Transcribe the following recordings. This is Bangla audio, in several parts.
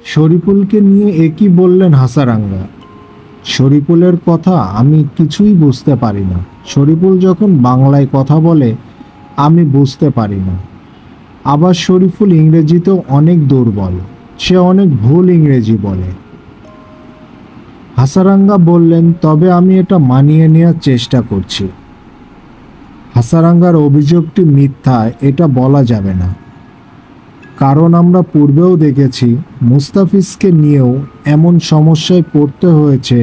শরীফুলকে নিয়ে একই বললেন হাসারাঙ্গা। শরীফুলের কথা আমি কিছুই বুঝতে পারি না। শরীফুল যখন বাংলায় কথা বলে আমি বুঝতে পারি না। আবার শরীফুল ইংরেজিতেও অনেক দুর্বল, সে অনেক ভুল ইংরেজি বলে। হাসারাঙ্গা বললেন, তবে আমি এটা মানিয়ে নেওয়ার চেষ্টা করছি। হাসারাঙ্গার অভিযোগটি মিথ্যা এটা বলা যাবে না, কারণ আমরা পূর্বেও দেখেছি মুস্তাফিজকে নিয়েও এমন সমস্যায় পড়তে হয়েছে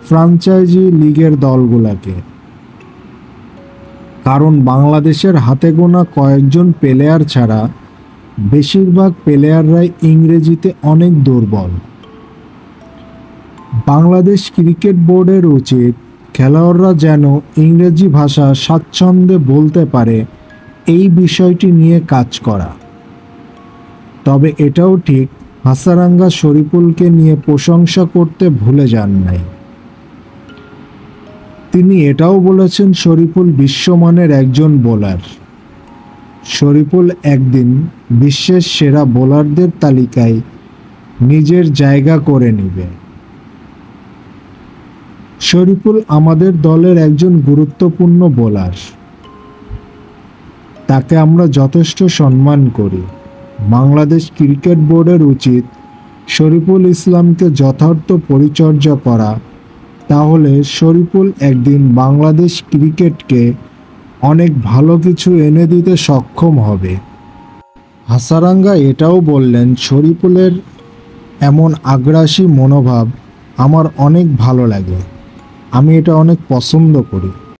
ফ্র্যাঞ্চাইজি লিগের দলগুলোকে। কারণ বাংলাদেশের হাতে গোনা কয়েকজন প্লেয়ার ছাড়া বেশিরভাগ প্লেয়াররাই ইংরেজিতে অনেক দুর্বল। বাংলাদেশ ক্রিকেট বোর্ডের উচিত খেলোয়াড়রা যেন ইংরেজি ভাষা স্বাচ্ছন্দ্যে বলতে পারে এই বিষয়টি নিয়ে কাজ করা। তবে এটাও ঠিক, হাসারাঙ্গা শরীফুলকে নিয়ে প্রশংসা করতে ভুলে যান নাই। তিনি এটাও বলেছেন শরীফুল বিশ্বমানের একজন বোলার। শরীফুল একদিন বিশ্বের সেরা বোলারদের তালিকায় নিজের জায়গা করে নেবে। শরীফুল আমাদের দলের একজন গুরুত্বপূর্ণ বোলার, তাকে আমরা যথেষ্ট সম্মান করি। বাংলাদেশ ক্রিকেট বোর্ডের উচিত শরীফুল ইসলামকে যথার্থ পরিচর্যা করা, তাহলে শরীফুল একদিন বাংলাদেশ ক্রিকেটকে অনেক ভালো কিছু এনে দিতে সক্ষম হবে। হাসারাঙ্গা এটাও বললেন, শরীফুলের এমন আগ্রাসী মনোভাব আমার অনেক ভালো লাগে, আমি এটা অনেক পছন্দ করি।